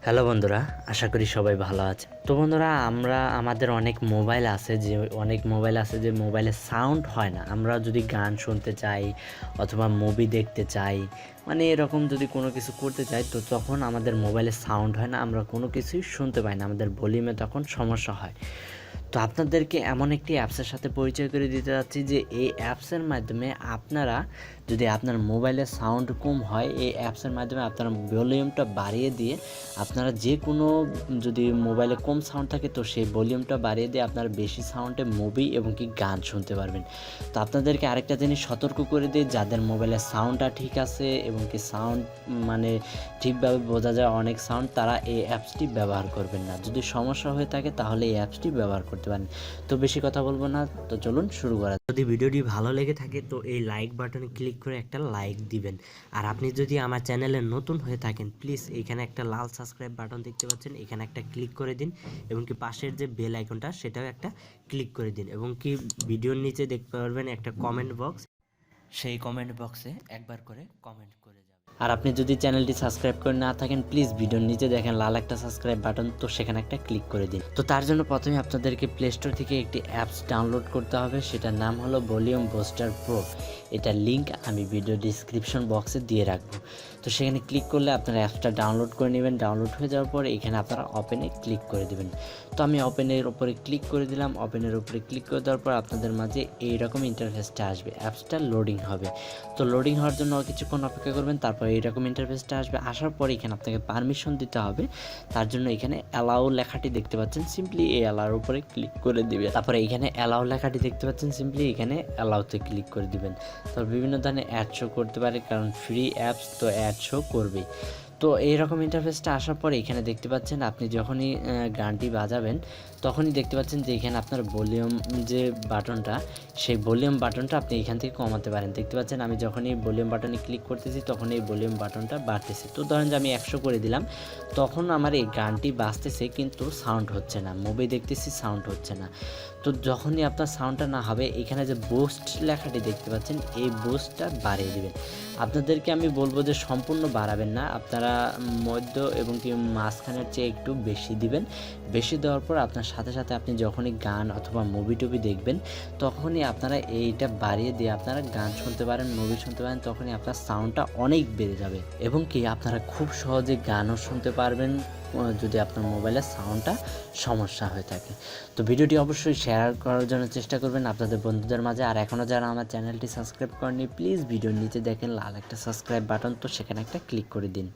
Hello বন্ধুরা, আশা করি সবাই ভালো আছে। তো বন্ধুরা, আমাদের অনেক মোবাইল আছে যে মোবাইলে সাউন্ড হয় না। আমরা যদি গান শুনতে চাই অথবা মুভি দেখতে চাই, মানে এরকম যদি কোনো কিছু করতে চাই, তো তখন আমাদের মোবাইলে সাউন্ড হয় না, আমরা কোনো কিছুই শুনতে পাই না, আমাদের ভলিউমে তখন সমস্যা হয়। তো আপনাদেরকে এমন একটি অ্যাপসের সাথে পরিচয় করে দিতে যাচ্ছি যে এই অ্যাপসের মাধ্যমে আপনারা যদি আপনার মোবাইলে সাউন্ড কম হয়, এই অ্যাপসের মাধ্যমে আপনারা ভলিউমটা বাড়িয়ে দিয়ে আপনারা যে কোনো, যদি মোবাইলে কম সাউন্ড থাকে তো সেই ভলিউমটা বাড়িয়ে দিয়ে আপনারা বেশি সাউন্ডে মুভি এবং কি গান শুনতে পারবেন। তো আপনাদেরকে আরেকটা জিনিস সতর্ক করে দিই, যাদের মোবাইলের সাউন্ডটা ঠিক আছে এবং কি সাউন্ড মানে ঠিকভাবে বোঝা যায় অনেক সাউন্ড, তারা এই অ্যাপসটি ব্যবহার করবেন না। যদি সমস্যা হয়ে থাকে তাহলে এই অ্যাপসটি ব্যবহার করতে পারেন। তো বেশি কথা বলবো না, তো চলুন শুরু করা। যদি ভিডিওটি ভালো লেগে থাকে তো এই লাইক বাটনে ক্লিক করে একটা লাইক দিবেন। আর আপনি যদি আমার চ্যানেলে নতুন হয়ে থাকেন, প্লিজ এখানে একটা লাল সাবস্ক্রাইব বাটন দেখতে পাচ্ছেন, এখানে একটা ক্লিক করে দিন এবং কি পাশের যে বেল আইকনটা সেটাও একটা ক্লিক করে দিন এবং কি ভিডিওর নিচে দেখতে পারবেন একটা কমেন্ট বক্স, সেই কমেন্ট বক্সে একবার করে কমেন্ট করে যাবেন। আর আপনি যদি চ্যানেলটি সাবস্ক্রাইব করে না থাকেন, প্লিজ ভিডিওর নিচে দেখেন লাল একটা সাবস্ক্রাইব বাটন, তো সেখানে একটা ক্লিক করে দিন। তো তার জন্য প্রথমে আপনাদেরকে প্লে স্টোর থেকে একটি অ্যাপস ডাউনলোড করতে হবে, সেটার নাম হলো ভলিউম বুস্টার প্রো। এটার লিঙ্ক আমি ভিডিও ডিসক্রিপশন বক্সে দিয়ে রাখবো। তো সেখানে ক্লিক করলে আপনারা অ্যাপসটা ডাউনলোড করে নেবেন। ডাউনলোড হয়ে যাওয়ার পরে এখানে আপনারা ওপেনে ক্লিক করে দেবেন। তো আমি ওপেনের উপরে ক্লিক করে দিলাম। ওপেনের উপরে ক্লিক করে দেওয়ার পর আপনাদের মাঝে এইরকম ইন্টারফেসটা আসবে, অ্যাপসটা লোডিং হবে। তো লোডিং হওয়ার জন্য কিছুক্ষণ অপেক্ষা করবেন, তারপর এইরকম ইন্টারফেসটা আসবে। আসার পর এখানে আপনাকে পারমিশন দিতে হবে। তার জন্য এখানে অ্যালাউ লেখাটি দেখতে পাচ্ছেন, সিম্পলি এই অ্যালাউর উপরে ক্লিক করে দিবেন। তারপরে এখানে অ্যালাউ লেখাটি দেখতে পাচ্ছেন, সিম্পলি এখানে অ্যালাউতে ক্লিক করে দিবেন। তো বিভিন্ন ধরনের অ্যাড শো করতে পারে, কারণ ফ্রি অ্যাপস তো অ্যাড শো করবেই। তো এইরকম ইন্টারফেসটা আসার পরে এখানে দেখতে পাচ্ছেন, আপনি যখনই গানটি বাজাবেন তখনই দেখতে পাচ্ছেন যে এখানে আপনার ভলিউম যে বাটনটা, সেই ভলিউম বাটনটা আপনি এখান থেকে কমাতে পারেন। দেখতে পাচ্ছেন আমি যখনই ভলিউম বাটনে ক্লিক করতেছি তখন এই ভলিউম বাটনটা বাড়তেছে। তো ধরেন যে আমি 100 করে দিলাম, তখন আমার এই গানটি বাজতেছে কিন্তু সাউন্ড হচ্ছে না, মুভি দেখতেছি সাউন্ড হচ্ছে না। তো যখনই আপনার সাউন্ডটা না হবে, এখানে যে বুস্ট লেখাটি দেখতে পাচ্ছেন, এই বুস্টটা বাড়িয়ে দিবেন। আপনাদেরকে আমি বলবো যে সম্পূর্ণ বাড়াবেন না, আপনারা মধ্য এবং কি মাঝখানের চেয়ে একটু বেশি দিবেন। বেশি দেওয়ার পর আপনার সাথে সাথে আপনি যখনই গান অথবা মুভি টুভি দেখবেন, তখনই আপনারা এইটা বাড়িয়ে দিয়ে আপনারা গান শুনতে পারেন, মুভি শুনতে পারেন, তখনই আপনার সাউন্ডটা অনেক বেড়ে যাবে এবং কি আপনারা খুব সহজে গানও শুনতে পারবেন যদি আপনার মোবাইলের সাউন্ডটা সমস্যা হয়ে থাকে। তো ভিডিওটি অবশ্যই শেয়ার করার জন্য চেষ্টা করবেন আপনাদের বন্ধুদের মাঝে। আর এখনও যারা আমার চ্যানেলটি সাবস্ক্রাইব করেনি, প্লিজ ভিডিওর নিচে দেখেন লাল একটা সাবস্ক্রাইব বাটন, তো সেখানে একটা ক্লিক করে দিন।